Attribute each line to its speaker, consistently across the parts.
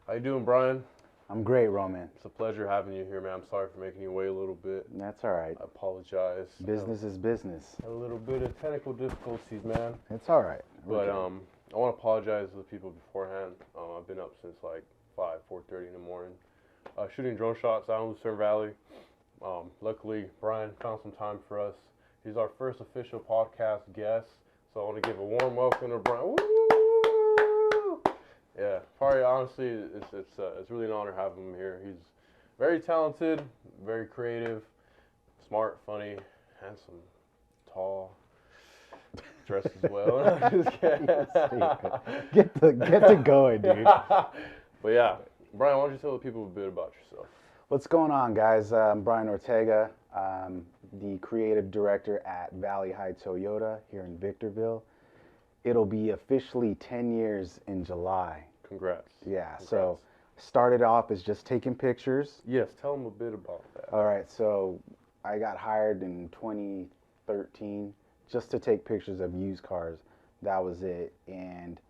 Speaker 1: How you doing, Brian?
Speaker 2: I'm great, Roman.
Speaker 1: It's a pleasure having you here, man. I'm sorry for making you wait a little bit.
Speaker 2: That's all right.
Speaker 1: I apologize.
Speaker 2: Business is business.
Speaker 1: Had a little bit of technical difficulties, man.
Speaker 2: It's all right.
Speaker 1: But I want to apologize to the people beforehand. I've been up since like 4:30 in the morning, shooting drone shots out in Lucerne Valley. Luckily, Brian found some time for us. He's our first official podcast guest, so I want to give a warm welcome to Brian. Woo! Yeah, probably honestly, it's really an honor having him here. He's very talented, very creative, smart, funny, handsome, tall, dressed as well. Just kidding.
Speaker 2: Get to going, dude.
Speaker 1: But yeah, Brian, why don't you tell the people a bit about yourself?
Speaker 2: What's going on, guys? I'm Brian Ortega, the creative director at Valley High Toyota here in Victorville. It'll be officially 10 years in July.
Speaker 1: Congrats.
Speaker 2: Yeah,
Speaker 1: Congrats.
Speaker 2: So started off as just taking pictures.
Speaker 1: Yes, tell them a bit about that.
Speaker 2: All right, so I got hired in 2013 just to take pictures of used cars. That was it. And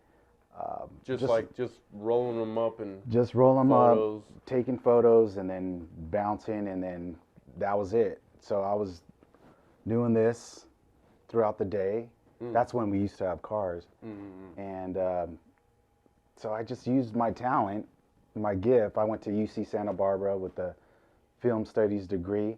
Speaker 1: just rolling them up and
Speaker 2: just roll them
Speaker 1: photos.
Speaker 2: up, taking photos, and then bouncing, and then that was it. So I was doing this throughout the day. That's when we used to have cars. And so I just used my talent, my gift. I went to UC Santa Barbara with a film studies degree,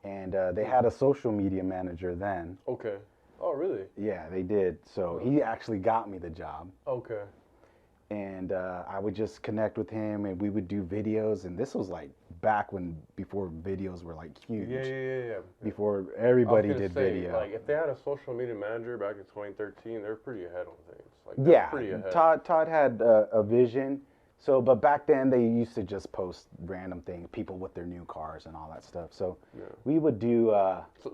Speaker 2: and they had a social media manager then.
Speaker 1: Okay. Oh, really?
Speaker 2: Yeah, they did. So he actually got me the job.
Speaker 1: Okay.
Speaker 2: And I would just connect with him, and we would do videos. And this was like back before videos were like huge.
Speaker 1: Yeah.
Speaker 2: Before everybody did video.
Speaker 1: Like, if they had a social media manager back in 2013, they're pretty ahead on things. Like,
Speaker 2: yeah,
Speaker 1: pretty ahead.
Speaker 2: Todd had a vision. So, but back then they used to just post random things, people with their new cars and all that stuff. So we would do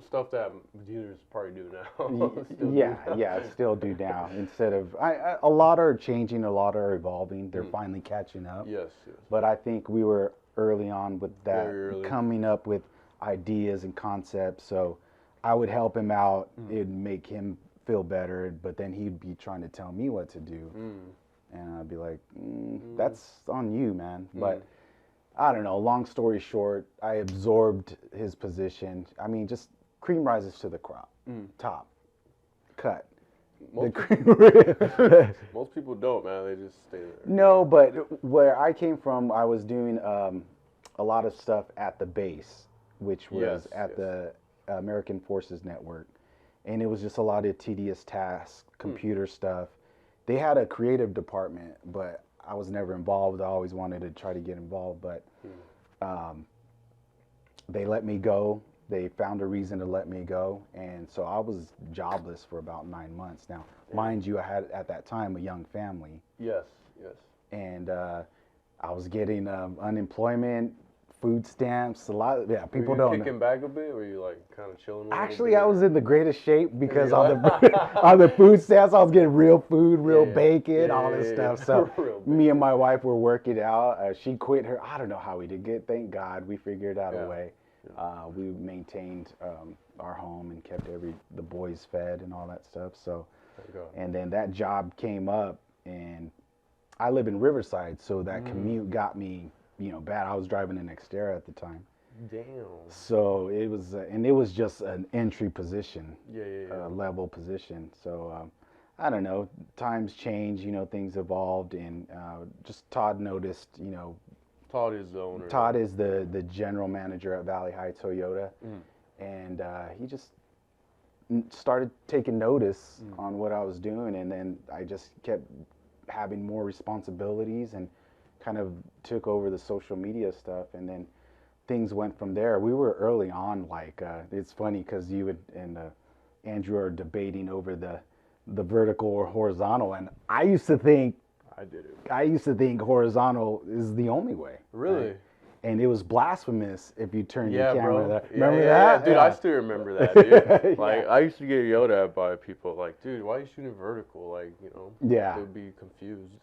Speaker 1: stuff that dealers probably do now.
Speaker 2: still do now. Instead of a lot are changing, a lot are evolving. They're finally catching up.
Speaker 1: Yes.
Speaker 2: But I think we were early on with that,
Speaker 1: Very early.
Speaker 2: coming up with ideas and concepts. So I would help him out. It'd make him feel better, but then he'd be trying to tell me what to do. And I'd be like, that's on you, man. But I don't know. Long story short, I absorbed his position. I mean, just cream rises to the crop. Top. Cut.
Speaker 1: Most people don't, man. They just stay there.
Speaker 2: No, but where I came from, I was doing a lot of stuff at the base, which was at the American Forces Network. And it was just a lot of tedious tasks, computer stuff. They had a creative department, but I was never involved. I always wanted to try to get involved, but they let me go. They found a reason to let me go, and so I was jobless for about 9 months. Now, mind you, I had at that time a young family.
Speaker 1: Yes.
Speaker 2: And I was getting unemployment, food stamps, a lot. People
Speaker 1: Were you
Speaker 2: don't.
Speaker 1: kicking back a bit? Were you like kind of chilling?
Speaker 2: Actually, I was in the greatest shape because on the food stamps, I was getting real food, real bacon, all this stuff. So me and my wife were working out. She quit her. I don't know how we did get. Thank God we figured out a way. We maintained our home and kept the boys fed and all that stuff. So, and then that job came up, and I live in Riverside, so that commute got me, bad. I was driving an Xterra at the time.
Speaker 1: Damn.
Speaker 2: So it was just an entry position, level position. So I don't know. Times change, things evolved, and just Todd noticed,
Speaker 1: Todd is the owner.
Speaker 2: Todd is the general manager at Valley High Toyota, and he just started taking notice on what I was doing, and then I just kept having more responsibilities and kind of took over the social media stuff, and then things went from there. We were early on, like it's funny because you and Andrew are debating over the vertical or horizontal, and I used to think horizontal is the only way.
Speaker 1: Really?
Speaker 2: Right? And it was blasphemous if you turned your camera
Speaker 1: bro.
Speaker 2: there. Remember that?
Speaker 1: Dude, I still remember that, dude. Like, I used to get yelled at by people, like, dude, why are you shooting vertical? Like, they would be confused.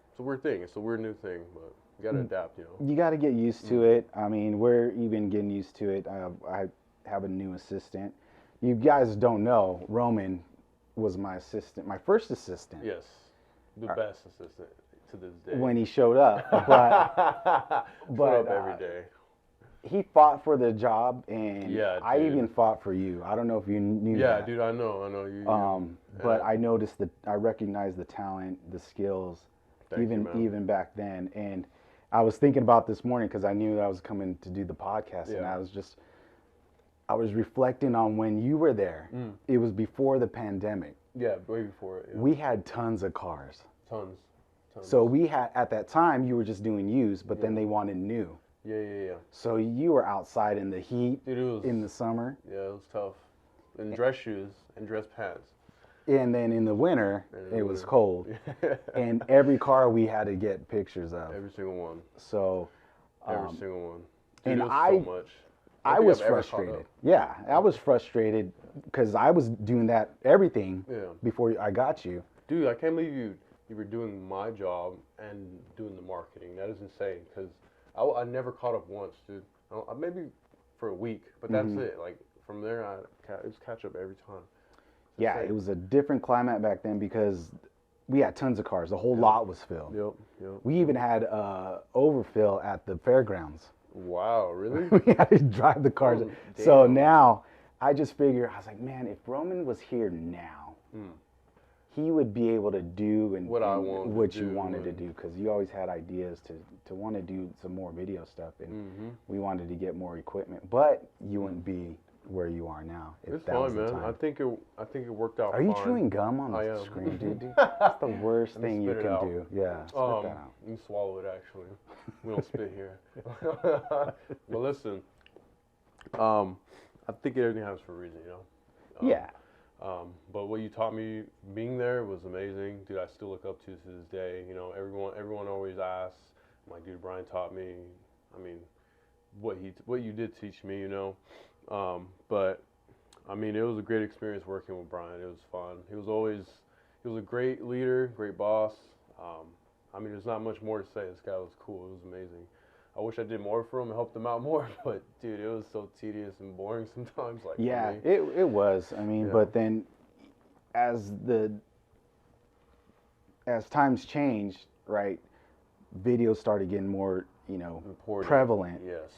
Speaker 1: It's a weird thing. It's a weird new thing, but you got to adapt,
Speaker 2: You got to get used to it. I mean, we're even getting used to it. I have a new assistant. You guys don't know, Roman was my assistant, my first assistant.
Speaker 1: Yes, the best assistant. to this day.
Speaker 2: when he showed up, but
Speaker 1: up every day.
Speaker 2: He fought for the job, and
Speaker 1: Yeah,
Speaker 2: I
Speaker 1: dude.
Speaker 2: even fought for you. I don't know if you knew
Speaker 1: Yeah,
Speaker 2: that.
Speaker 1: dude, I know you.
Speaker 2: But I noticed that I recognized the talent, the skills, even back then. And I was thinking about this morning because I knew I was coming to do the podcast, and I was reflecting on when you were there. It was before the pandemic.
Speaker 1: Yeah, way before it. Yeah.
Speaker 2: We had tons of cars.
Speaker 1: Tons.
Speaker 2: So we had, at that time, you were just doing used, but then they wanted new.
Speaker 1: Yeah.
Speaker 2: So you were outside in the heat,
Speaker 1: Dude,
Speaker 2: in the summer.
Speaker 1: Yeah, it was tough. And dress shoes and dress pants.
Speaker 2: And then in the winter, it was cold. And every car we had to get pictures of.
Speaker 1: Every single one.
Speaker 2: So.
Speaker 1: Every single one. Dude,
Speaker 2: And
Speaker 1: it was so much.
Speaker 2: I was frustrated. Yeah, I was frustrated because I was doing everything before I got you.
Speaker 1: Dude, I can't believe you were doing my job and doing the marketing. That is insane because I never caught up once, dude. Maybe for a week, but that's it. Like from there, it was catch up every time.
Speaker 2: Yeah, it was a different climate back then because we had tons of cars. The whole lot was filled.
Speaker 1: Yep.
Speaker 2: We even had overfill at the fairgrounds.
Speaker 1: Wow, really?
Speaker 2: We had to drive the cars. So now I just figure, I was like, man, if Roman was here now, he would be able to do what you wanted to do, because you always had ideas to want to do some more video stuff, and we wanted to get more equipment, but you wouldn't be where you are now.
Speaker 1: It's fine, man. I think it worked out.
Speaker 2: Are you chewing gum on the screen, dude? That's the worst thing you can do. Yeah, spit that out.
Speaker 1: You can swallow it, actually. We don't spit here. Well, listen. I think everything happens for a reason, you know.
Speaker 2: Yeah.
Speaker 1: But what you taught me being there was amazing, dude. I still look up to this day. You know, everyone always asks. I'm like, dude, Brian taught me. I mean, what you did teach me, you know. But I mean, it was a great experience working with Brian. It was fun. He was a great leader, great boss. I mean, there's not much more to say. This guy was cool. It was amazing. I wish I did more for him and helped him out more, but dude, it was so tedious and boring sometimes. Like,
Speaker 2: yeah, it was. I mean, but then as times changed, right, videos started getting more, you know, important, prevalent.
Speaker 1: Yes.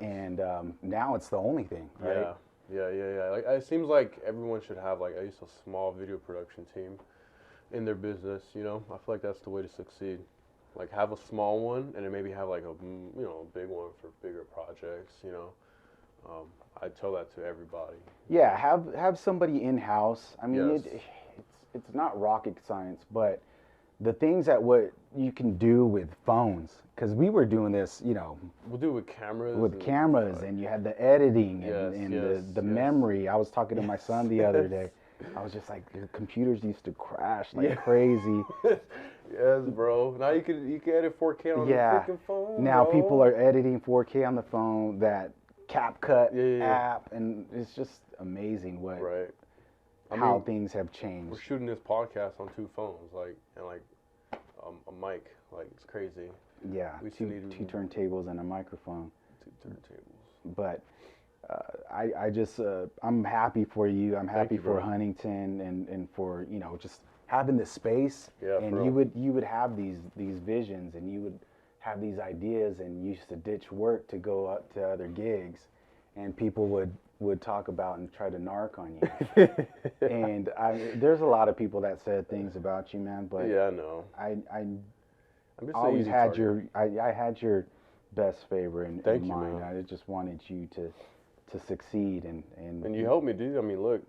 Speaker 2: And now it's the only thing, right?
Speaker 1: Yeah. Like, it seems like everyone should have like at least a small video production team in their business. You know, I feel like that's the way to succeed. Like, have a small one, and then maybe have like a big one for bigger projects. You know, I tell that to everybody.
Speaker 2: Yeah, have somebody in house. I mean, it's not rocket science, but the things that what you can do with phones, because we were doing this, you know.
Speaker 1: We'll do it with cameras.
Speaker 2: And you had the editing and the memory. I was talking to my son the other day. I was just like, the computers used to crash like crazy.
Speaker 1: Yes, bro. Now you can edit 4K on the freaking phone.
Speaker 2: Now people are editing 4K on the phone. That CapCut app, and it's just amazing how things have changed.
Speaker 1: We're shooting this podcast on 2 phones, and a mic. Like, it's crazy.
Speaker 2: Yeah, two turntables and a microphone.
Speaker 1: 2 turntables.
Speaker 2: But I just I'm happy for you. I'm happy for Huntington and for, you know, just having the space.
Speaker 1: Yeah,
Speaker 2: and you would have these visions, and you would have these ideas, and you used to ditch work to go up to other gigs, and people would talk about and try to narc on you. And there's a lot of people that said things about you, man. But
Speaker 1: yeah, I know.
Speaker 2: I
Speaker 1: always had
Speaker 2: I had your best favor in mind.
Speaker 1: Man.
Speaker 2: I just wanted you to succeed and
Speaker 1: you helped me, dude. I mean, look,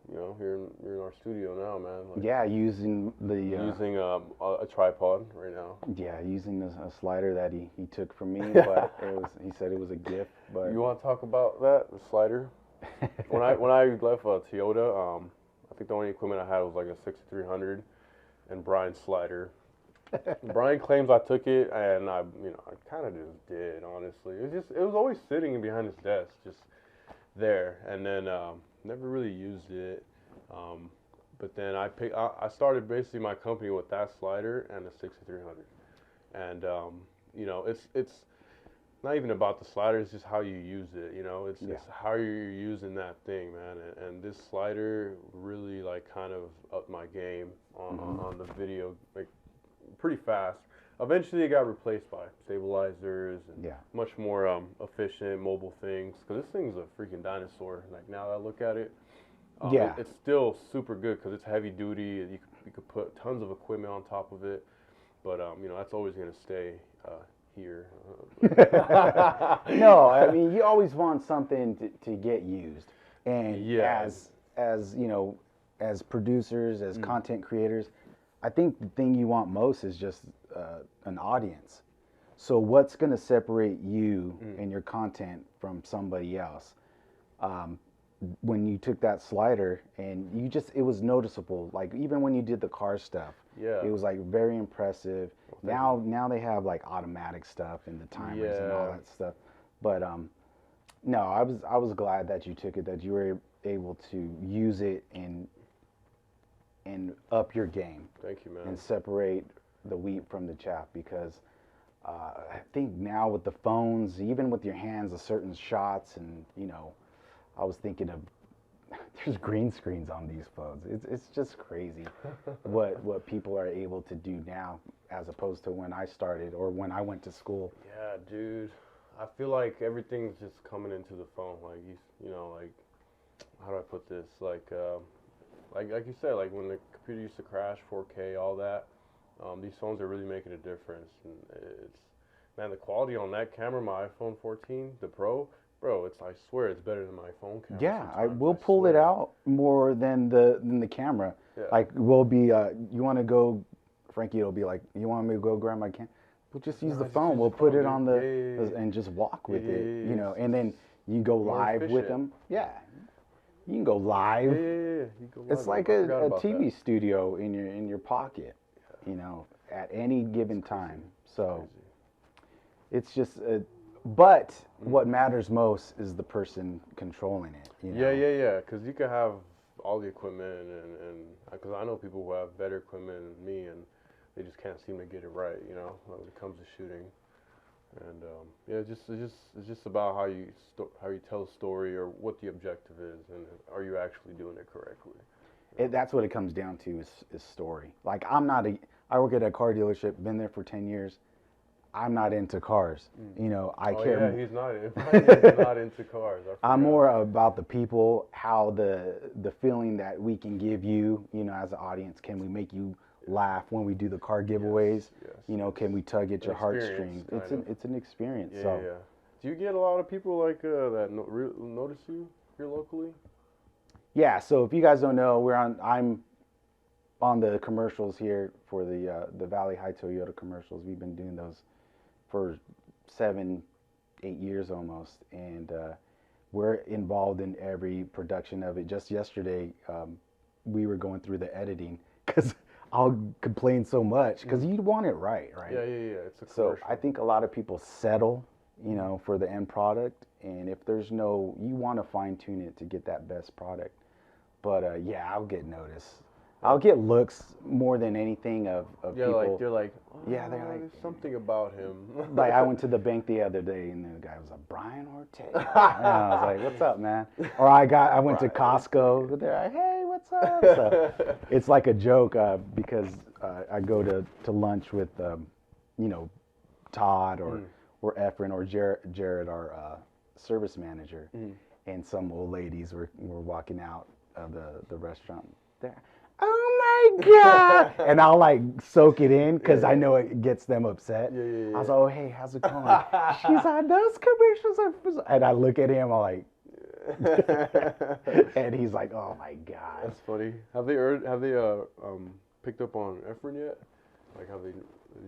Speaker 1: you know, you're in our studio now, man.
Speaker 2: Like, using
Speaker 1: a tripod right now.
Speaker 2: Yeah, using a slider that he took from me, but he said it was a gift. But
Speaker 1: you want to talk about that, the slider? when I left Toyota, I think the only equipment I had was like a 6300 and Brian's slider. Brian claims I took it, and I kind of just did, honestly. It was always sitting behind his desk, just there, and then never really used it. But then I started basically my company with that slider and the 6300, and you know, it's not even about the slider, it's just how you use it, you know. It's how you're using that thing, man. And this slider really like kind of upped my game on the video, like, pretty fast. eventually it got replaced by stabilizers and
Speaker 2: Yeah.
Speaker 1: much more efficient mobile things. Because this thing's a freaking dinosaur. Like now that I look at it,
Speaker 2: Yeah.
Speaker 1: it's still super good because it's heavy duty. You could put tons of equipment on top of it. But you know, that's always gonna stay here.
Speaker 2: No, I mean you always want something to get used, and
Speaker 1: Yeah.
Speaker 2: as you know, as producers, as content creators, I think the thing you want most is just an audience. So what's going to separate you and your content from somebody else? When you took that slider and it was noticeable. Like even when you did the car stuff,
Speaker 1: Yeah.
Speaker 2: it was like very impressive. Now they have like automatic stuff and the timers and all
Speaker 1: Yeah.
Speaker 2: that stuff. But no, I was glad that you took it, that you were able to use it and up your game
Speaker 1: Thank you, man.
Speaker 2: and separate the wheat from the chaff, because I think now with the phones, even with your hands, a certain shots, and you know, I was thinking of there's green screens on these phones. It's just crazy what people are able to do now as opposed to when I started or when I went to school.
Speaker 1: Yeah, dude. I feel like everything's just coming into the phone. Like you know, like how do I put this? Like you said, like when the computer used to crash, 4K, all that. These phones are really making a difference, and it's man, the quality on that camera, my iPhone 14, the Pro, bro, I swear it's better than my phone camera.
Speaker 2: Yeah, I
Speaker 1: sometimes,
Speaker 2: will pull it
Speaker 1: swear.
Speaker 2: out more than the camera.
Speaker 1: Yeah.
Speaker 2: Like we'll be you want to go, Frankie will be like, you want me to go grab my camera? We'll just use the
Speaker 1: just
Speaker 2: phone.
Speaker 1: use
Speaker 2: We'll
Speaker 1: the
Speaker 2: put
Speaker 1: phone,
Speaker 2: it on
Speaker 1: dude. Yeah.
Speaker 2: and just walk with it,
Speaker 1: Yeah.
Speaker 2: you know. And then you can go
Speaker 1: More
Speaker 2: live with
Speaker 1: efficient.
Speaker 2: them. Yeah, you can go live.
Speaker 1: Yeah. You go
Speaker 2: It's
Speaker 1: live.
Speaker 2: like
Speaker 1: I
Speaker 2: a
Speaker 1: forgot about
Speaker 2: TV
Speaker 1: that.
Speaker 2: studio in your pocket, you know, at any given time. So it's just, but what matters most is the person controlling it. You know?
Speaker 1: Yeah. Because you could have all the equipment, and because I know people who have better equipment than me, and they just can't seem to get it right. You know, when it comes to shooting. And yeah, it's just about how you tell a story or what the objective is, and are you actually doing it correctly?
Speaker 2: That's what it comes down to is story. Like I work at a car dealership, been there for 10 years. I'm not into cars. You know, I
Speaker 1: Oh
Speaker 2: care.
Speaker 1: yeah, he's not into cars.
Speaker 2: I'm more about the people, how the feeling that we can give you, you know, as an audience. Can we make you laugh when we do the car giveaways?
Speaker 1: Yes.
Speaker 2: You know, can we tug at your
Speaker 1: Experience,
Speaker 2: heartstrings? It's an experience.
Speaker 1: Yeah,
Speaker 2: So
Speaker 1: yeah. Do you get a lot of people like that notice you here locally?
Speaker 2: yeah. So if you guys don't know, I'm on the commercials here for the Valley High Toyota commercials. We've been doing those for 7, 8 years almost, and we're involved in every production of it. Just yesterday, we were going through the editing because I'll complain so much because you want it right?
Speaker 1: Yeah. It's a
Speaker 2: So
Speaker 1: commercial.
Speaker 2: I think a lot of people settle, you know, for the end product, and if there's you want to fine tune it to get that best product. But yeah, I'll get noticed. I'll get looks more than anything of
Speaker 1: yeah,
Speaker 2: people.
Speaker 1: like they're like,
Speaker 2: Yeah, they're like-
Speaker 1: there's something about him.
Speaker 2: Like I went to the bank the other day, and the guy was like, Brian Ortega. And I was like, what's up, man? Or I went to Costco. They're like, hey, what's up? So it's like a joke because I go to lunch with, you know, Todd or Efren or Jared, our service manager, and some old ladies were walking out of the restaurant. There. Oh my God! And I'll like soak it in because I know it gets them upset.
Speaker 1: Yeah.
Speaker 2: I was like, oh, hey, how's it going? She's like, those commercials are. And I look at him, I'm like, and he's like, oh my God.
Speaker 1: That's funny. Have they picked up on Efren yet? Like, have they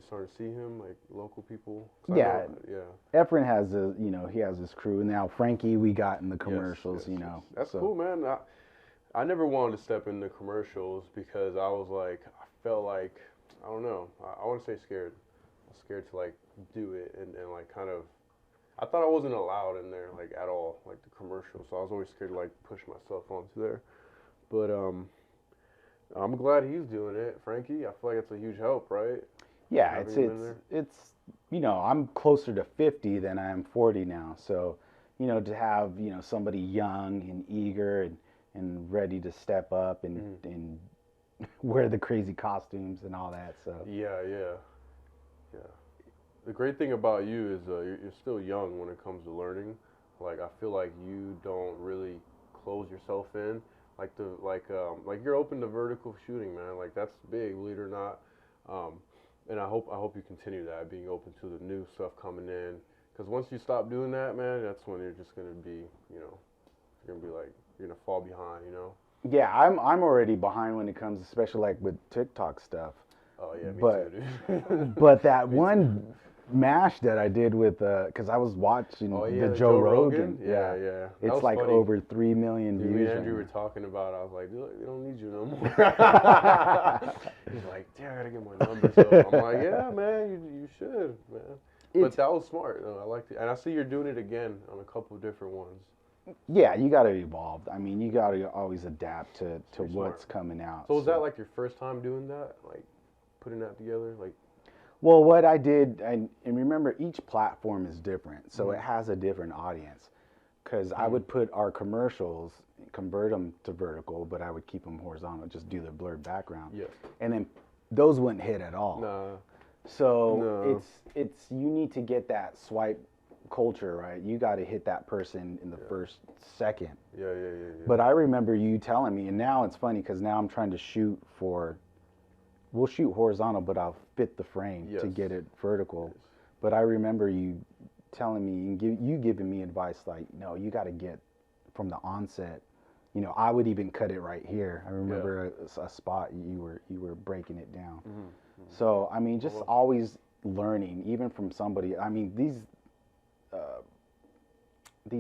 Speaker 1: started to see him, like local people?
Speaker 2: Yeah.
Speaker 1: Yeah.
Speaker 2: Efren has he has his crew. Now Frankie, we got in the commercials,
Speaker 1: Yes,
Speaker 2: you know.
Speaker 1: That's
Speaker 2: so.
Speaker 1: cool, man. I never wanted to step in the commercials because I was like, I felt like, I don't know, I wouldn't say scared. I was scared to like do it and like kind of, I thought I wasn't allowed in there like at all, like the commercial. So I was always scared to like push myself onto there. But I'm glad he's doing it, Frankie. I feel like it's a huge help, right?
Speaker 2: Yeah,
Speaker 1: Having him in there.
Speaker 2: it's you know, I'm closer to 50 than I am 40 now. So, you know, to have, you know, somebody young and eager and ready to step up and wear the crazy costumes and all that. So
Speaker 1: Yeah. Yeah. The great thing about you is you're still young when it comes to learning. Like I feel like you don't really close yourself in. Like you're open to vertical shooting, man. Like that's big, believe it or not. Um, and I hope you continue that, being open to the new stuff coming in. Because once you stop doing that, man, that's when you're just gonna be, you know, you're gonna be like you're gonna fall behind, you know.
Speaker 2: Yeah, I'm already behind when it comes, especially like with TikTok stuff.
Speaker 1: Oh yeah, me
Speaker 2: But
Speaker 1: too, dude.
Speaker 2: but that
Speaker 1: Me too.
Speaker 2: one mash that I did with because I was watching
Speaker 1: Oh
Speaker 2: the
Speaker 1: yeah,
Speaker 2: Joe
Speaker 1: Joe
Speaker 2: Rogan.
Speaker 1: Rogan. Yeah, yeah. That
Speaker 2: It's
Speaker 1: was
Speaker 2: like
Speaker 1: funny.
Speaker 2: over 3 million
Speaker 1: Dude, me
Speaker 2: views
Speaker 1: and
Speaker 2: right
Speaker 1: Andrew were
Speaker 2: now.
Speaker 1: talking about it. I was like, dude, we don't need you no more. He's like, yeah, I gotta get my number. So I'm like, yeah, man, you should, man. But
Speaker 2: It's
Speaker 1: that was smart. Though. I liked it, and I see you're doing it again on a couple of different ones.
Speaker 2: Yeah, you got to evolve. I mean, you got to always adapt to
Speaker 1: You're
Speaker 2: what's
Speaker 1: smart.
Speaker 2: coming out.
Speaker 1: So was that like your first time doing that, like putting that together, like?
Speaker 2: Well, what I did, and remember, each platform is different, so it
Speaker 1: Mhm.
Speaker 2: has a different audience. Because I
Speaker 1: Mhm.
Speaker 2: would put our commercials, convert them to vertical, but I would keep them horizontal, just do the blurred background,
Speaker 1: Yes.
Speaker 2: and then those wouldn't hit at all.
Speaker 1: Nah.
Speaker 2: So
Speaker 1: No.
Speaker 2: it's you need to get that swipe culture right. You got to hit that person in the
Speaker 1: Yeah.
Speaker 2: first second.
Speaker 1: Yeah.
Speaker 2: But I remember you telling me, and now it's funny because now I'm trying to shoot for. We'll shoot horizontal, but I'll fit the frame to
Speaker 1: Yes.
Speaker 2: get it vertical.
Speaker 1: Yes.
Speaker 2: But I remember you telling me and you giving me advice like, no, you got to get from the onset. You know, I would even cut it right here. I remember a spot you were breaking it down. So I mean, just always learning, even from somebody. I mean, these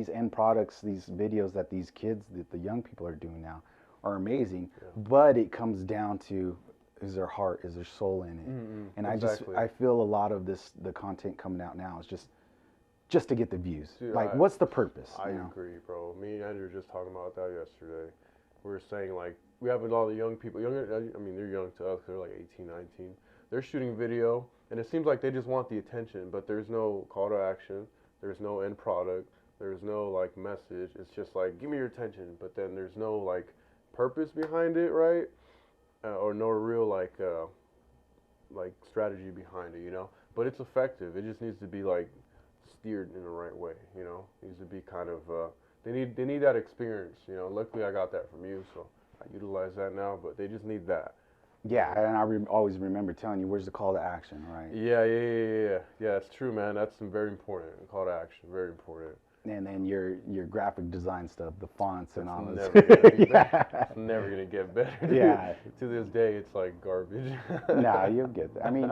Speaker 2: end products, these videos that these kids, that the young people are doing now, are amazing.
Speaker 1: Yeah.
Speaker 2: But it comes down to, is there heart, is there soul in it? And
Speaker 1: Exactly.
Speaker 2: I feel a lot of the content coming out now is just to get the views.
Speaker 1: Dude,
Speaker 2: like, what's the purpose?
Speaker 1: I
Speaker 2: you know?
Speaker 1: agree, bro. Me and Andrew were just talking about that yesterday. We were saying, like, we have a lot of young people, younger, I mean, they're young to us, they're like 18, 19. They're shooting video, and it seems like they just want the attention, but there's no call to action, there's no end product, there's no, like, message. It's just like, give me your attention, but then there's no, like, purpose behind it, right? Or no real, like strategy behind it, you know? But it's effective. It just needs to be, like, steered in the right way, you know. It needs to be kind of they need that experience, you know. Luckily I got that from you, so I utilize that now, but they just need that.
Speaker 2: Yeah, and I always remember telling you, where's the call to action, right?
Speaker 1: Yeah, it's true, man. That's very important. Call to action, very important.
Speaker 2: And then your graphic design stuff, the fonts and all this.
Speaker 1: Never gonna be better. It's never gonna get better. Dude.
Speaker 2: Yeah.
Speaker 1: To this day, it's like garbage.
Speaker 2: Nah, you'll get there. I mean,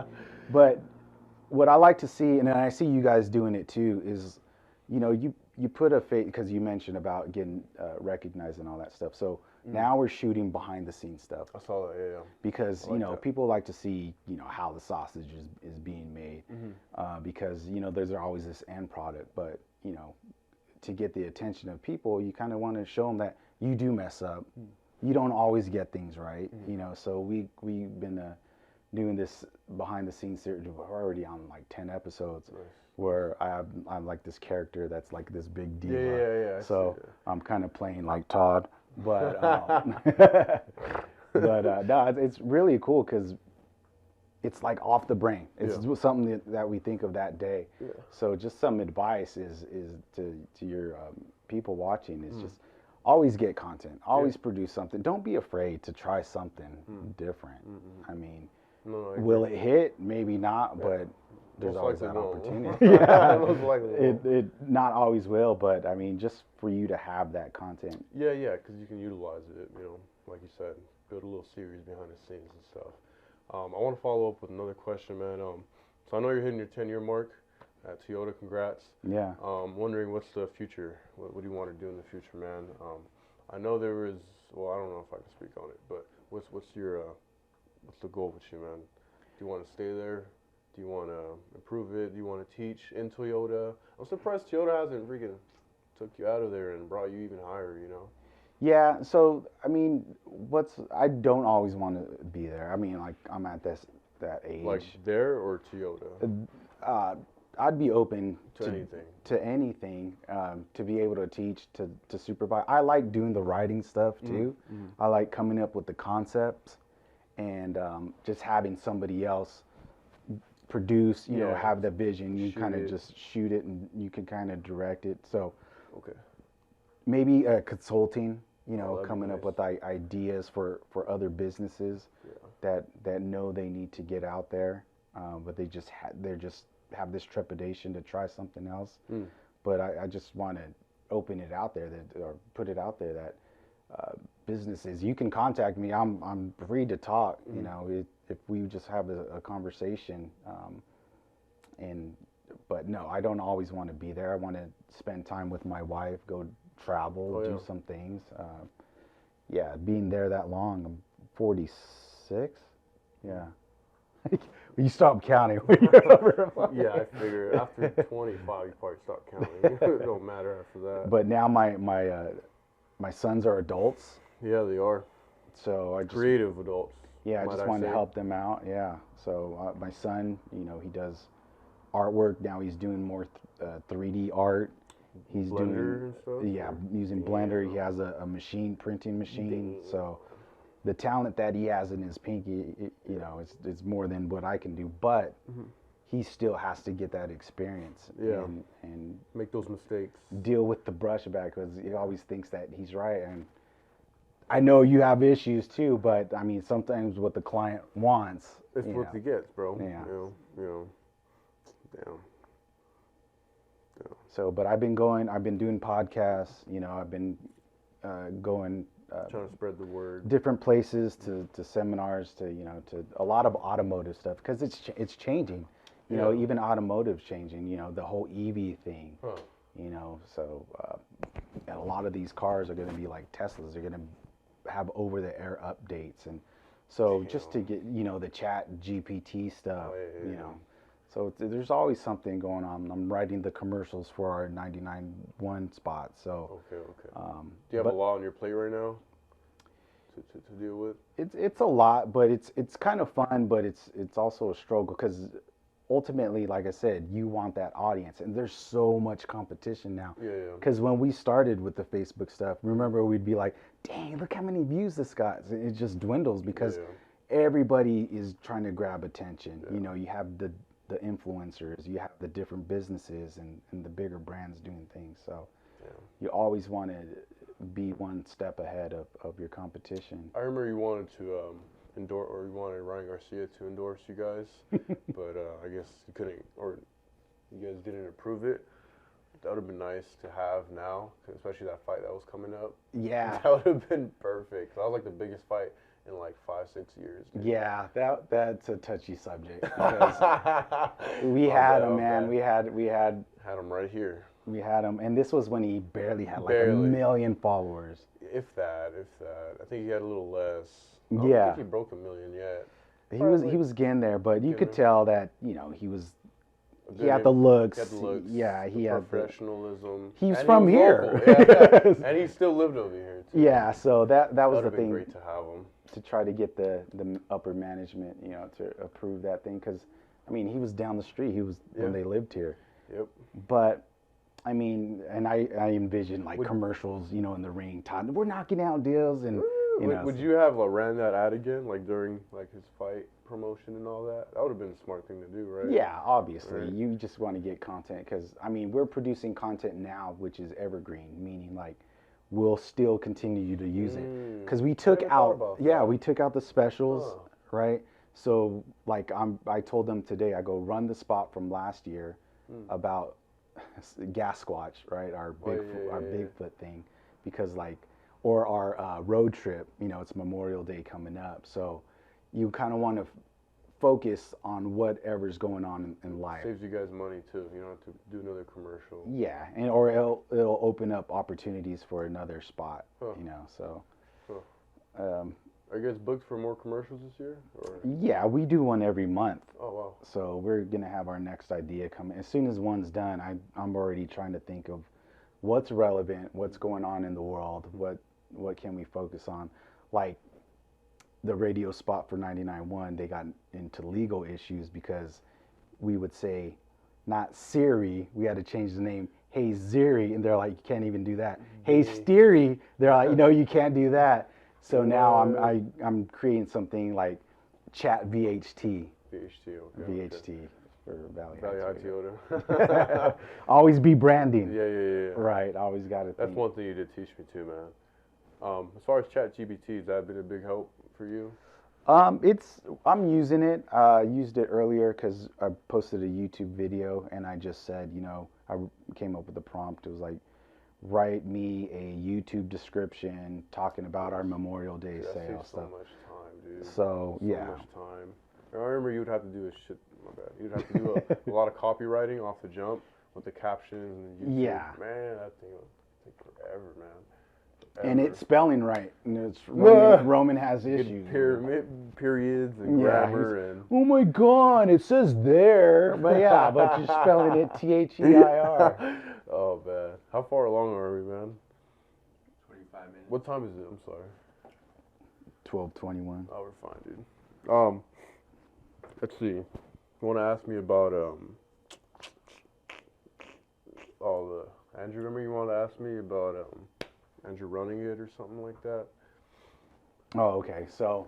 Speaker 2: but what I like to see, and I see you guys doing it too, is, you know, you put a face, because you mentioned about getting recognized and all that stuff. So now we're shooting behind the scenes stuff.
Speaker 1: I saw that, yeah.
Speaker 2: Because,
Speaker 1: like
Speaker 2: you know,
Speaker 1: that.
Speaker 2: people like to see, you know, how the sausage is being made. Because, you know, there's always this end product. But, you know, to get the attention of people, you kind of want to show them that you do mess up. You don't always get things right, you know. So we've been doing this behind the scenes series. We're already on like 10 episodes.
Speaker 1: Nice.
Speaker 2: Where I'm like this character that's like this big diva.
Speaker 1: Yeah.
Speaker 2: So I'm kind of playing like Todd, but no, it's really cool because it's like off the brain. It's something that we think of that day.
Speaker 1: Yeah.
Speaker 2: So just some advice is to your people watching is just always get content, always produce something. Don't be afraid to try something different. I mean, will it hit? Maybe not, but there's always that opportunity.
Speaker 1: Most likely
Speaker 2: it not always will, but I mean, just for you to have that content.
Speaker 1: Yeah, because you can utilize it, you know, like you said, build a little series behind the scenes and stuff. I want to follow up with another question, man. So I know you're hitting your 10-year mark at Toyota. Congrats.
Speaker 2: Yeah.
Speaker 1: Wondering what's the future? What do you want to do in the future, man? I know there is. Well, I don't know if I can speak on it, but what's the goal with you, man? Do you want to stay there? Do you want to improve it? Do you want to teach in Toyota? I'm surprised Toyota hasn't freaking took you out of there and brought you even higher, you know?
Speaker 2: Yeah, so I mean, I don't always want to be there. I mean, like I'm at that age.
Speaker 1: Like there or Toyota?
Speaker 2: I'd be open
Speaker 1: To anything.
Speaker 2: To anything, to be able to teach, to supervise. I like doing the writing stuff too. I like coming up with the concepts and just having somebody else produce, you know, have the vision. You kind of
Speaker 1: it.
Speaker 2: just shoot it and you can kind of direct it. So
Speaker 1: Okay.
Speaker 2: maybe consulting, you know,
Speaker 1: that'd be
Speaker 2: coming up
Speaker 1: nice.
Speaker 2: with ideas for other businesses that know they need to get out there, but they just have this trepidation to try something else. But I just want to open it out there or put it out there that businesses, you can contact me. I'm free to talk. You know, if we just have a conversation. But no, I don't always want to be there. I want to spend time with my wife, go travel, do some things. Yeah, being there that long. I'm 46. Yeah. You stop counting when you're over.
Speaker 1: Yeah, I figure after 25, you probably stop counting. It don't matter after that.
Speaker 2: But now my sons are adults.
Speaker 1: Yeah, they are.
Speaker 2: So I just
Speaker 1: Creative adults.
Speaker 2: I just wanted to help them out. Yeah. So my son, you know, he does artwork now. He's doing more 3D art. He's
Speaker 1: Blender and stuff?
Speaker 2: using Blender. He has a printing machine. So the talent that he has in his pinky, you know, it's more than what I can do. But he still has to get that experience and
Speaker 1: make those mistakes.
Speaker 2: Deal with the brushback because he always thinks that he's right. And I know you have issues too, but I mean, sometimes what the client wants,
Speaker 1: it's what he gets, bro.
Speaker 2: Yeah.
Speaker 1: You know. Damn.
Speaker 2: So, but I've been doing podcasts, you know, I've been going
Speaker 1: trying to spread the word.
Speaker 2: Different places to seminars, to, you know, to a lot of automotive stuff because it's changing, you know, even automotive's changing, you know, the whole EV thing, you know, so and a lot of these cars are going to be like Teslas. They're going to have over-the-air updates, and so just to get, you know, the Chat GPT stuff, you know. So there's always something going on. I'm writing the commercials for our 99.1 spot. So
Speaker 1: okay. Do you have a lot on your plate right now to deal with?
Speaker 2: It's a lot, but it's kind of fun, but it's also a struggle because ultimately, like I said, you want that audience, and there's so much competition now.
Speaker 1: Yeah.
Speaker 2: Because when we started with the Facebook stuff, remember we'd be like, "Dang, look how many views this got!" It just dwindles because everybody is trying to grab attention. You know, you have the influencers, you have the different businesses and the bigger brands doing things. So you always want to be one step ahead of your competition.
Speaker 1: I remember you wanted to endorse, or you wanted Ryan Garcia to endorse you guys, but I guess you couldn't, or you guys didn't approve it. That would have been nice to have now, especially that fight that was coming up.
Speaker 2: Yeah.
Speaker 1: That would have been perfect. That was like the biggest fight in like 5-6 years. Man.
Speaker 2: Yeah, that's a touchy subject because we had him, man. We had
Speaker 1: him right here.
Speaker 2: We had him, and this was when he barely had like 1 million followers.
Speaker 1: If that. I think he had a little less. I don't think he broke 1 million yet.
Speaker 2: He was getting there, but you could tell that, you know, he had the looks. Yeah, he had
Speaker 1: professionalism.
Speaker 2: He's from here.
Speaker 1: And he still lived over here too.
Speaker 2: Yeah, so that was the thing.
Speaker 1: Great to have him.
Speaker 2: To try to get the upper management, you know, to approve that thing, because I mean, he was down the street. He was when they lived here.
Speaker 1: Yep.
Speaker 2: But I mean, and I envision like commercials, you know, in the ring. Todd, we're knocking out deals, and you know.
Speaker 1: Would you have ran that ad again, like during like his fight promotion and all that? That would have been a smart thing to do, right?
Speaker 2: Yeah, obviously. Right. You just want to get content because I mean, we're producing content now, which is evergreen, meaning like we'll still continue to use it because we took out we took out the specials, right? So like I told them today, I go run the spot from last year about gas squatch, right? Our Bigfoot thing, because like, or our road trip, you know, it's Memorial Day coming up, so you kind of want to focus on whatever's going on in life.
Speaker 1: Saves you guys money too. You don't have to do another commercial.
Speaker 2: Yeah, and or it'll open up opportunities for another spot. You know, so.
Speaker 1: Are you guys booked for more commercials this year? Or?
Speaker 2: Yeah, we do one every month.
Speaker 1: Oh wow!
Speaker 2: So we're gonna have our next idea coming as soon as one's done. I'm already trying to think of what's relevant, what's going on in the world, what can we focus on, like. The radio spot for 99.1, they got into legal issues because we would say, not Siri, we had to change the name, Hey Ziri, and they're like, you can't even do that. Hey Steery, they're like, no, you can't do that. So now I'm creating something like Chat VHT.
Speaker 1: VHT, okay.
Speaker 2: VHT. Or Valley
Speaker 1: High
Speaker 2: Toyota.
Speaker 1: Toyota.
Speaker 2: Always be branding.
Speaker 1: Yeah.
Speaker 2: Right. Always got to.
Speaker 1: That's one thing you did teach me too, man. As far as ChatGPT, has that been a big help for you?
Speaker 2: I'm using it. Used it earlier because I posted a YouTube video and I just said, I came up with a prompt. It was like, write me a YouTube description talking about our Memorial Day sale.
Speaker 1: So much time, dude.
Speaker 2: So yeah.
Speaker 1: So much time. I remember you would have to do my bad. You'd have to do a lot of copywriting off the jump with the captions and YouTube.
Speaker 2: Yeah.
Speaker 1: Man, that thing would take forever, man.
Speaker 2: And it's spelling right. And it's Roman has issues.
Speaker 1: Periods and grammar and.
Speaker 2: Oh my God! It says there, but you're spelling it THEIR.
Speaker 1: Oh man, how far along are we, man?
Speaker 3: 25 minutes.
Speaker 1: What time is it? I'm sorry.
Speaker 2: 12:21.
Speaker 1: Oh, we're fine, dude. Let's see. You want to ask me about Andrew? Remember you wanted to ask me about Andrew running it or something like that?
Speaker 2: Oh, okay. So,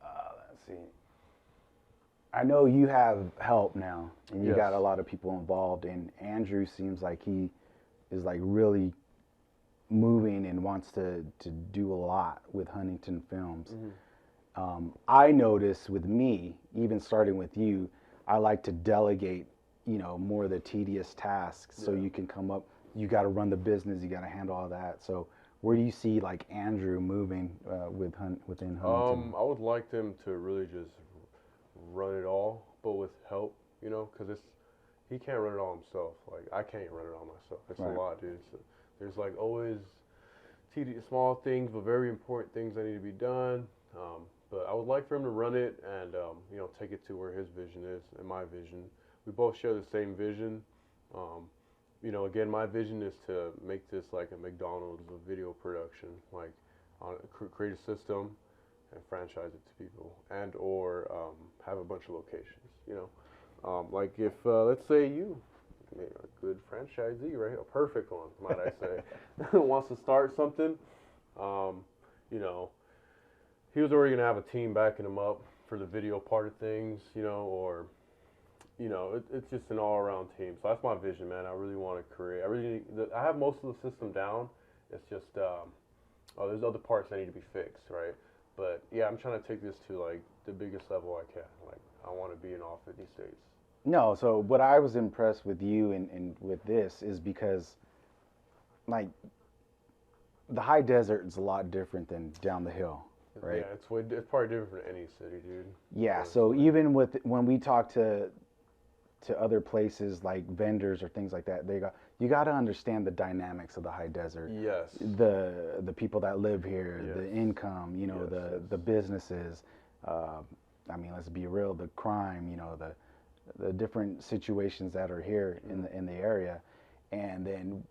Speaker 2: let's see. I know you have help now, and you got a lot of people involved, and Andrew seems like he is like really moving and wants to do a lot with Huntington Films. Mm-hmm. I notice with me, even starting with you, I like to delegate, more of the tedious tasks so you can come up. You got to run the business. You got to handle all that. So where do you see like Andrew moving within Huntington?
Speaker 1: I would like them to really just run it all, but with help, because he can't run it all himself. Like I can't run it all myself. It's a lot, dude. So there's like always small things, but very important things that need to be done. But I would like for him to run it and take it to where his vision is and my vision. We both share the same vision. Again, my vision is to make this like a McDonald's of video production, like create a system and franchise it to people, and or have a bunch of locations. Like if let's say you, a good franchisee, right, a perfect one, might I say, wants to start something. He was already gonna have a team backing him up for the video part of things, or. It's just an all-around team. So that's my vision, man. I really want to create. I have most of the system down. It's just, there's other parts that need to be fixed, right? But yeah, I'm trying to take this to like the biggest level I can. Like I want to be in all 50 states.
Speaker 2: No, so what I was impressed with you and with this is because, like, the high desert is a lot different than down the hill, right?
Speaker 1: Yeah, it's probably different from any city, dude.
Speaker 2: Yeah, so even when we talk to other places like vendors or things like that, you got to understand the dynamics of the high desert.
Speaker 1: Yes.
Speaker 2: The people that live here, the income, the businesses. Let's be real, the crime, the different situations that are here in the area. And then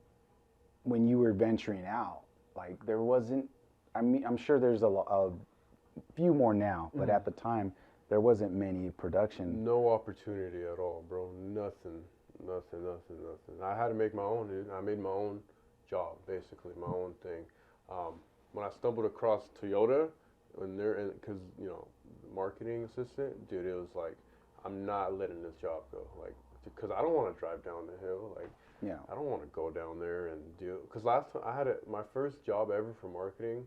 Speaker 2: when you were venturing out, like there wasn't. I'm sure there's a few more now, but at the time. There wasn't many production.
Speaker 1: No opportunity at all, bro. Nothing. I had to make my own, dude. I made my own job, basically, my own thing. When I stumbled across Toyota, because, marketing assistant, dude, it was like, I'm not letting this job go. Like, because I don't want to drive down the hill. Like, I don't want to go down there and do, because last time I had my first job ever for marketing,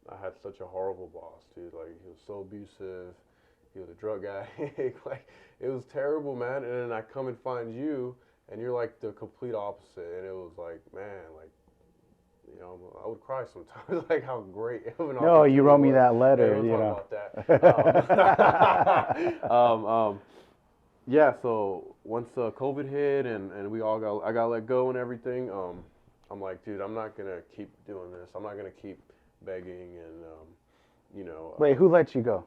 Speaker 1: I had such a horrible boss, dude. Like, he was so abusive. He was a drug addict. Like, it was terrible, man. And then I come and find you, and you're like the complete opposite. And it was like, man, like, I would cry sometimes. Like how great of an opportunity.
Speaker 2: No, you wrote me that letter.
Speaker 1: Yeah, we'll talk about that. Yeah. So once COVID hit and I got let go and everything. I'm like, dude, I'm not gonna keep doing this. I'm not gonna keep begging and
Speaker 2: Wait, who let you go?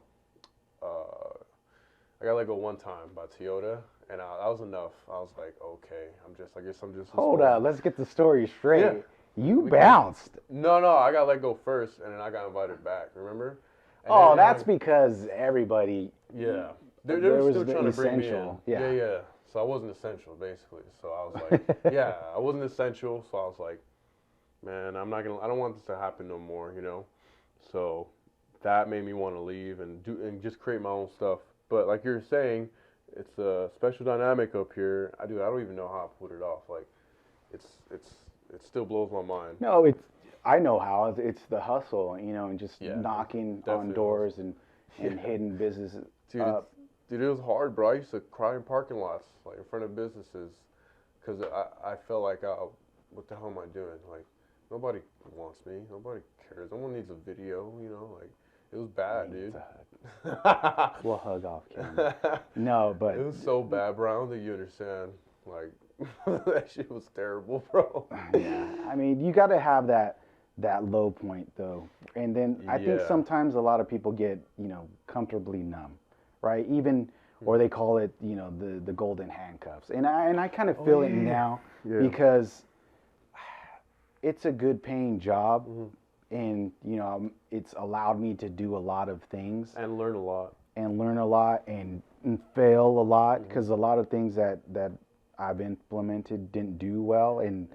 Speaker 1: I got let go one time by Toyota, and that was enough. I was like, okay, I guess I'm just.
Speaker 2: Hold up, let's get the story straight. Yeah. You bounced.
Speaker 1: No, I got let go first, and then I got invited back. Remember?
Speaker 2: And that's because everybody.
Speaker 1: Yeah, they were still trying to bring me in. Yeah. So I wasn't essential, basically. So I was like, I wasn't essential. So I was like, man, I don't want this to happen no more, So that made me want to leave and just create my own stuff. But like you're saying, It's a special dynamic up here. I don't even know how I put it off. Like, it's it's it still blows my mind.
Speaker 2: No, I know how. It's the hustle, you know, and just
Speaker 1: Yeah,
Speaker 2: knocking on
Speaker 1: definitely
Speaker 2: doors
Speaker 1: hustle.
Speaker 2: and
Speaker 1: Yeah.
Speaker 2: hitting businesses
Speaker 1: Dude,
Speaker 2: up.
Speaker 1: dude, it was hard, bro. I used to cry in parking lots, like in front of businesses, because I felt like, what the hell am I doing? Like, nobody wants me. Nobody cares. No one needs a video, you know? Like, it was bad, dude.
Speaker 2: We'll hug off camera. No, but
Speaker 1: It was so bad, bro. I don't think you understand. Like, that shit was terrible, bro.
Speaker 2: yeah, I mean, you got to have that low point though, and then I think
Speaker 1: Yeah.
Speaker 2: sometimes a lot of people get comfortably numb, right? Even or they call it the golden handcuffs, and I kind of feel it now
Speaker 1: Yeah.
Speaker 2: because it's a good paying job,
Speaker 1: Mhm.
Speaker 2: and it's allowed me to do a lot of things
Speaker 1: And learn a lot.
Speaker 2: and learn a lot and fail a lot because a lot of things that I've implemented didn't do well, and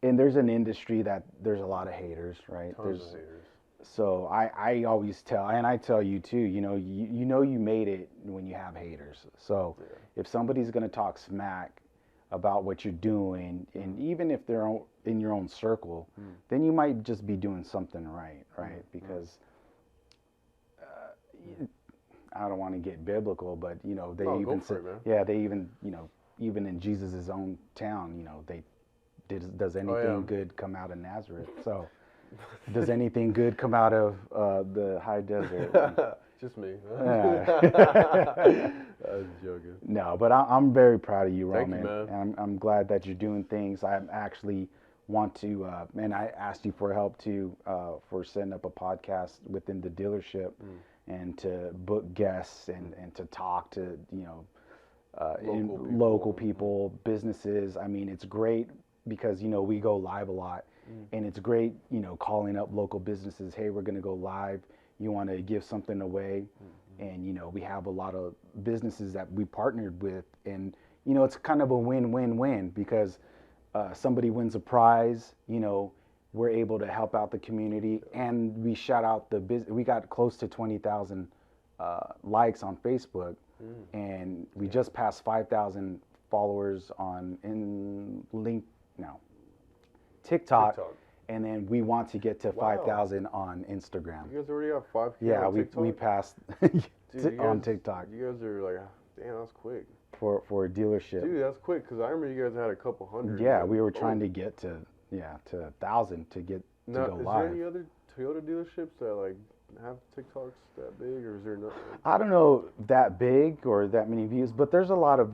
Speaker 2: there's an industry that there's a lot of haters, right?
Speaker 1: Tons of haters.
Speaker 2: So I always tell, and I tell you too, you made it when you have haters. So if somebody's gonna talk smack about what you're doing, and even if they're in your own circle, then you might just be doing something right? Because I don't want to get biblical, but they
Speaker 1: No, go
Speaker 2: even
Speaker 1: for
Speaker 2: say,
Speaker 1: it, man.
Speaker 2: yeah, they even even in Jesus' own town, they does anything good come out of Nazareth? So does anything good come out of the high desert?
Speaker 1: Just me.
Speaker 2: Yeah.
Speaker 1: I was joking.
Speaker 2: No, but I'm very proud of you,
Speaker 1: Thank you,
Speaker 2: Roman.
Speaker 1: man.
Speaker 2: And I'm glad that you're doing things. I actually want to, and I asked you for help too, for setting up a podcast within the dealership and to book guests and to talk to, local people, businesses. I mean, it's great because, we go live a lot and it's great, calling up local businesses. Hey, we're going to go live. You want to give something away. And, we have a lot of businesses that we partnered with, and, it's kind of a win-win-win because somebody wins a prize, we're able to help out the community, and we shout out the business. We got close to 20,000 likes on Facebook, and we just passed 5,000 followers TikTok, and then we want to get to 5,000 on Instagram.
Speaker 1: You guys already have 5K
Speaker 2: Yeah,
Speaker 1: on
Speaker 2: we
Speaker 1: TikTok?
Speaker 2: passed
Speaker 1: Dude,
Speaker 2: on TikTok
Speaker 1: You guys are like, damn, that's quick.
Speaker 2: for a dealership.
Speaker 1: Dude, that's quick, because I remember you guys had a couple hundred.
Speaker 2: Yeah, we were trying to get to 1,000 to get to
Speaker 1: Now,
Speaker 2: go
Speaker 1: is
Speaker 2: live.
Speaker 1: there any other Toyota dealerships that like have TikToks that big, or is there not?
Speaker 2: I don't know that big or that many views, but there's a lot of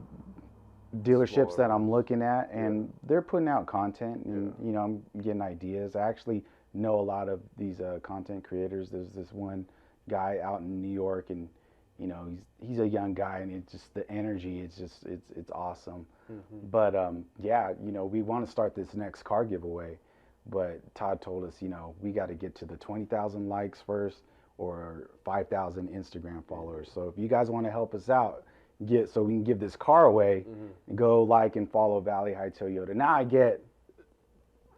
Speaker 2: dealerships
Speaker 1: Smaller
Speaker 2: that I'm
Speaker 1: ones.
Speaker 2: looking at, and they're putting out content, and I'm getting ideas. I actually know a lot of these content creators. There's this one guy out in New York, and he's a young guy, and it's just the energy. It's awesome. But we want to start this next car giveaway, but Todd told us we got to get to the 20,000 likes first or 5,000 Instagram followers. So if you guys want to help us out, so we can give this car away, go like and follow Valley High Toyota. Now I get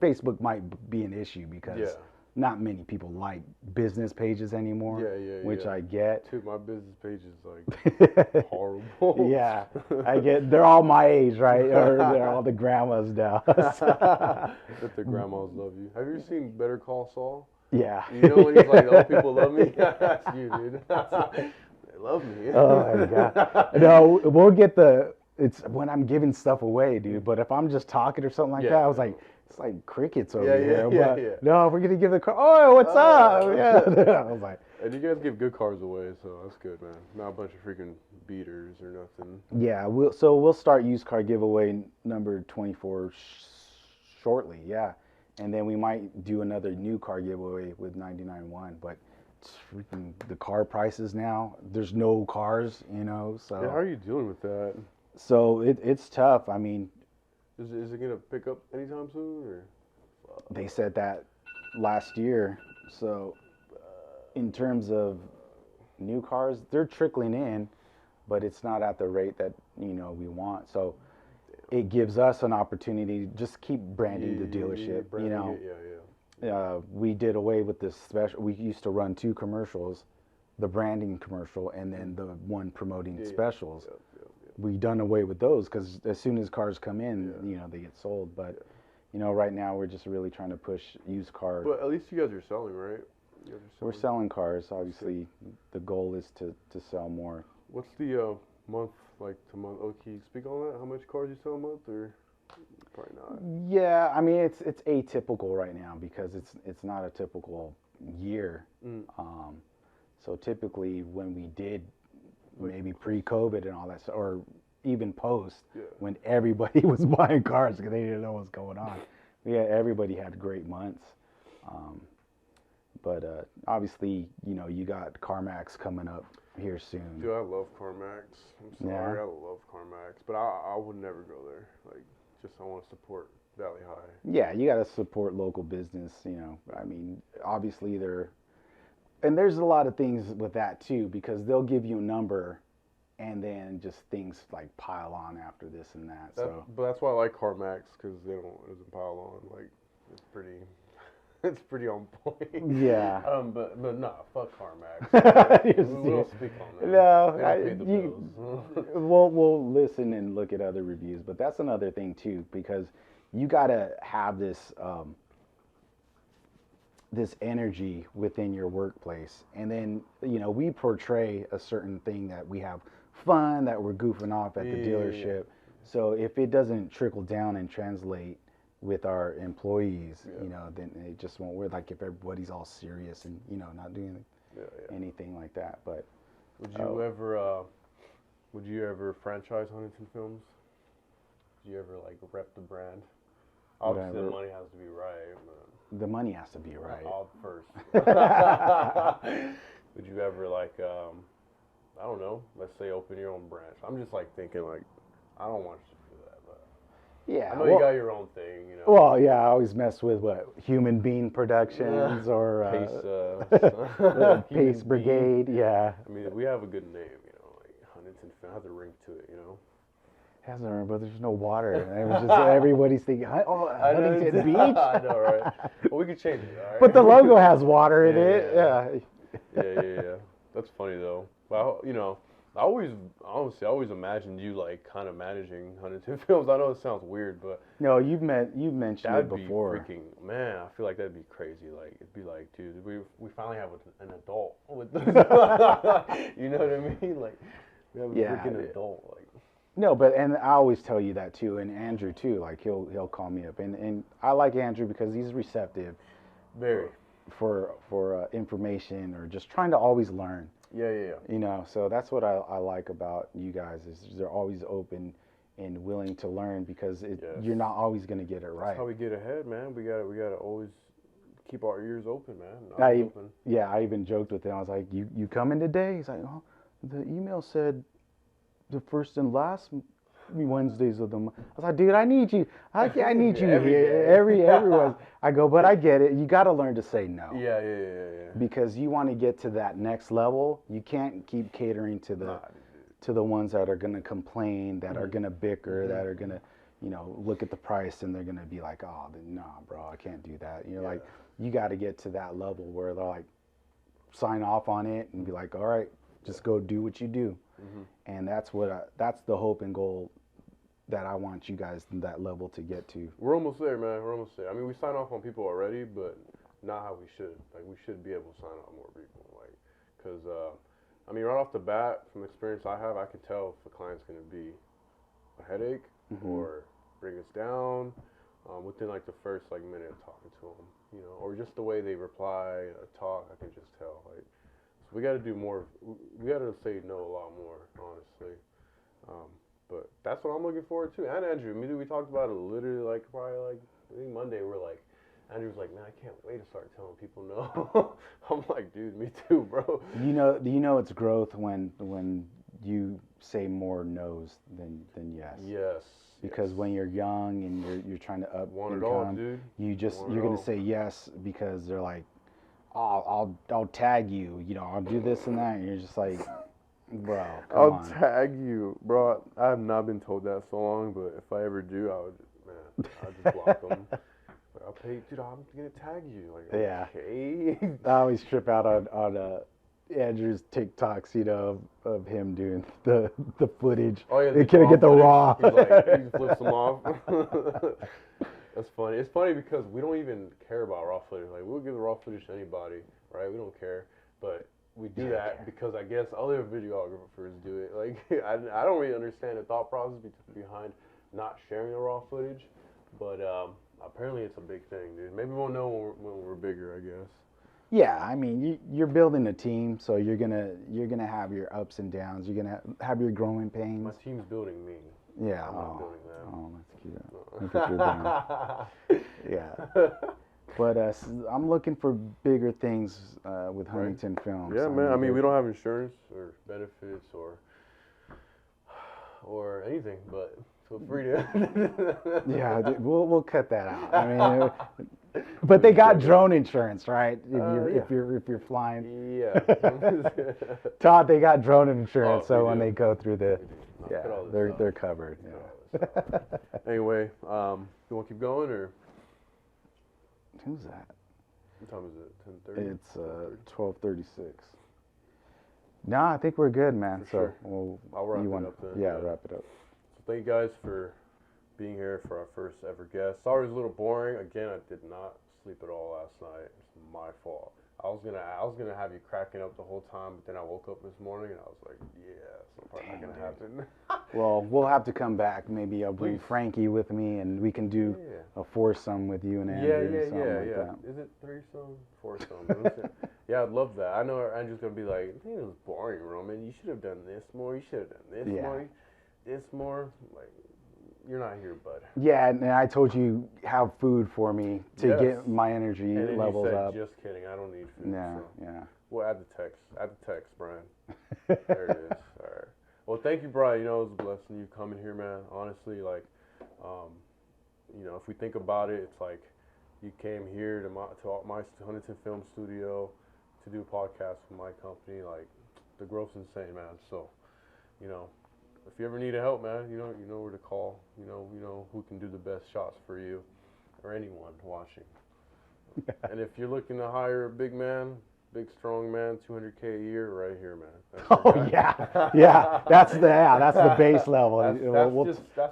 Speaker 2: Facebook might be an issue because not many people like business pages anymore, which I get.
Speaker 1: Dude, my business page is like horrible.
Speaker 2: Yeah, I get. They're all my age, right? Or they're all the grandmas now.
Speaker 1: That the grandmas love you. Have you ever seen Better Call Saul?
Speaker 2: Yeah.
Speaker 1: You know when he's like, "Oh, people love me." That's you, dude. They love me.
Speaker 2: Oh my God. No, we'll get it's when I'm giving stuff away, dude. But if I'm just talking or something like that, I was like, it's like crickets over here. But no, we're gonna give the car. Oh, what's up? Yeah. I was like,
Speaker 1: and you guys give good cars away, so that's good, man. Not a bunch of freaking beaters or nothing.
Speaker 2: yeah. We'll start used car giveaway number 24 shortly. Yeah, and then we might do another new car giveaway with 99.1. But it's freaking the car prices now. There's no cars, So
Speaker 1: Yeah, how are you dealing with that?
Speaker 2: So it's tough. I mean,
Speaker 1: Is it gonna pick up anytime soon, or?
Speaker 2: they said that last year. So in terms of new cars, they're trickling in, but it's not at the rate that we want. So it gives us an opportunity to just keep branding the dealership. We did away with this special. We used to run 2 commercials, the branding commercial and then the one promoting specials. we done away with those because as soon as cars come in, they get sold. But right now we're just really trying to push used cars.
Speaker 1: But at least you guys are selling, right? You guys are
Speaker 2: We're selling cars. Obviously, the goal is to sell more.
Speaker 1: What's the month like to month? Oh, can you speak on that? How much cars you sell a month, or probably not?
Speaker 2: Yeah, I mean it's atypical right now because it's not a typical year. So typically when we did maybe pre-COVID and all that, or even post, when everybody was buying cars because they didn't know what's going on, everybody had great months. But obviously, you got CarMax coming up here soon.
Speaker 1: Dude, I love CarMax. I'm sorry, I love CarMax, but I would never go there. Like, just I want to support Valley High.
Speaker 2: Yeah, you got to support local business. I mean, obviously and there's a lot of things with that too, because they'll give you a number, and then just things like pile on after this and that.
Speaker 1: But that's why I like CarMax, because it doesn't pile on. Like, it's pretty on point.
Speaker 2: Yeah.
Speaker 1: But nah, fuck CarMax. We don't speak on that.
Speaker 2: No, we'll listen and look at other reviews, but that's another thing too, because you gotta have this this energy within your workplace, and then we portray a certain thing that we have fun, that we're goofing off at the dealership. So if it doesn't trickle down and translate with our employees, then it just won't work. Like if everybody's all serious and not doing anything like that. But
Speaker 1: would you ever franchise Huntington Films? Did you ever like rep the brand? Obviously, the money has to be right.
Speaker 2: The money has to be right.
Speaker 1: First. Would you ever like I don't know, let's say open your own branch? I'm just like thinking like I don't want you to do that, but
Speaker 2: yeah,
Speaker 1: I know you got your own thing,
Speaker 2: Well, yeah, I always mess with Human Bean Productions or Pace Brigade. Yeah.
Speaker 1: I mean, we have a good name, like Huntington has a ring to it,
Speaker 2: Has a ring, but there's no water. It was just everybody's thinking, Huntington Beach.
Speaker 1: I know, right? Well, we could change it, all right?
Speaker 2: But the logo has water in it.
Speaker 1: Yeah. That's funny though. Well, I always imagined you like kind of managing Huntington Films. I know it sounds weird, but
Speaker 2: no, you've mentioned it before.
Speaker 1: That'd be freaking, man. I feel like that'd be crazy. Like it'd be like, dude, we finally have an adult with this. You know what I mean? Like we have a freaking adult. Like
Speaker 2: no, and I always tell you that too, and Andrew too. Like he'll call me up, and I like Andrew because he's receptive,
Speaker 1: very
Speaker 2: for information or just trying to always learn.
Speaker 1: Yeah.
Speaker 2: So that's what I like about you guys is they're always open and willing to learn because you're not always going to get it right.
Speaker 1: That's how we get ahead, man. We gotta always keep our ears open, man.
Speaker 2: I even joked with him. I was like, "You coming today?" He's like, "Oh, the email said the first and last Wednesdays of the month." I was like, "Dude, I need you. I need you here everyone." I go, "But I get it. You got to learn to say no."
Speaker 1: Yeah.
Speaker 2: Because you want to get to that next level. You can't keep catering to the ones that are going to complain, that are going to bicker, that are going to, look at the price and they're going to be like, "Oh, nah, bro, I can't do that." Like you got to get to that level where they're like, sign off on it and be like, "All right, just go do what you do." And that's the hope and goal that I want you guys that level to get to.
Speaker 1: We're almost there, man. We're almost there. I mean, we sign off on people already, but not how we should. Like, we should be able to sign off more people. Like, because, I mean, right off the bat, from the experience I have, I can tell if a client's going to be a headache or bring us down within, like, the first, like, minute of talking to them, or just the way they reply, talk, I can just tell. Like, so we got to do more. We got to say no a lot more, honestly. But that's what I'm looking forward to. And Andrew, we talked about it literally like probably like I think Monday. We're like, Andrew's like, "Man, I can't wait to start telling people no." I'm like, "Dude, me too, bro."
Speaker 2: It's growth when you say more no's than yes.
Speaker 1: Yes.
Speaker 2: Because when you're young and you're trying to up
Speaker 1: Want
Speaker 2: income,
Speaker 1: it all, dude.
Speaker 2: You're gonna say yes because they're like, "Oh, I'll tag you. I'll do this and that." And you're just like, "Bro, come on.
Speaker 1: Tag you, bro." I have not been told that so long, but if I ever do, I'll just block them. I'll pay, dude. I'm gonna tag you. Like, okay.
Speaker 2: I always trip out on Andrew's TikToks, you know, of him doing the footage.
Speaker 1: Oh yeah,
Speaker 2: They couldn't get the raw.
Speaker 1: He's like, he flips them off. That's funny. It's funny because we don't even care about raw footage. Like, we'll give the raw footage to anybody, right? We don't care. But we do that because I guess other videographers do it. Like, I don't really understand the thought process behind not sharing the raw footage. But apparently it's a big thing, dude. Maybe we'll know when we're bigger, I guess.
Speaker 2: Yeah, I mean, you're building a team, so you're gonna have your ups and downs. You're gonna have your growing pains.
Speaker 1: My team's building me.
Speaker 2: Yeah.
Speaker 1: I'm not building them.
Speaker 2: Oh, that's cute. Look at you down. Yeah. But I'm looking for bigger things with Huntington Films.
Speaker 1: Yeah, man. I mean, we don't have insurance or benefits or anything, but feel free to.
Speaker 2: Yeah, we'll cut that out. I mean, but they got drone insurance, right? If you're flying.
Speaker 1: Yeah.
Speaker 2: Todd, they got drone insurance, so when
Speaker 1: do.
Speaker 2: they go through the,
Speaker 1: They're
Speaker 2: they're covered. Yeah.
Speaker 1: Anyway, you want to keep going or?
Speaker 2: Who's that?
Speaker 1: What time is it? 10:30.
Speaker 2: It's 12:36. No, I think we're good, man.
Speaker 1: For
Speaker 2: So
Speaker 1: sure. I'll wrap it up then.
Speaker 2: Yeah, wrap it up.
Speaker 1: So thank you guys for being here for our first ever guest. Sorry it was a little boring. Again, I did not sleep at all last night. It's my fault. I was gonna have you cracking up the whole time, but then I woke up this morning and I was like, yeah, it's probably not gonna happen.
Speaker 2: Well, we'll have to come back. Maybe I'll bring Frankie with me, and we can do a foursome with you and Andrew.
Speaker 1: Yeah. Is it threesome? Foursome? Yeah, I'd love that. I know Andrew's gonna be like, I think it was boring, Roman. You should have done this more. You should have done this more. This more. Like, you're not here, bud. Yeah,
Speaker 2: and I told you have food for me to get my energy
Speaker 1: and
Speaker 2: levels
Speaker 1: you said,
Speaker 2: up.
Speaker 1: Just kidding. I don't need food.
Speaker 2: Yeah,
Speaker 1: so.
Speaker 2: yeah.
Speaker 1: Well, add the text. Add the text, Brian. There it is. All right. Well, thank you, Brian. You know, it was a blessing you coming here, man. Honestly, like, you know, if we think about it, it's like you came here to my Huntington Film Studio to do a podcast with my company. Like, the growth's insane, man. So, you know, if you ever need help, man, you know where to call. You know who can do the best shots for you or anyone watching. And if you're looking to hire a big strong man, $200K a year, right here, man.
Speaker 2: Yeah. That's the base level.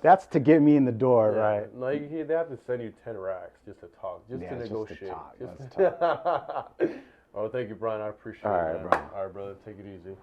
Speaker 2: That's to get me in the door, right?
Speaker 1: No, they have to send you 10 racks just to talk, just to negotiate.
Speaker 2: Just to talk.
Speaker 1: Oh, thank you, Brian. I appreciate it.
Speaker 2: All right, bro.
Speaker 1: All right, brother. Take it easy.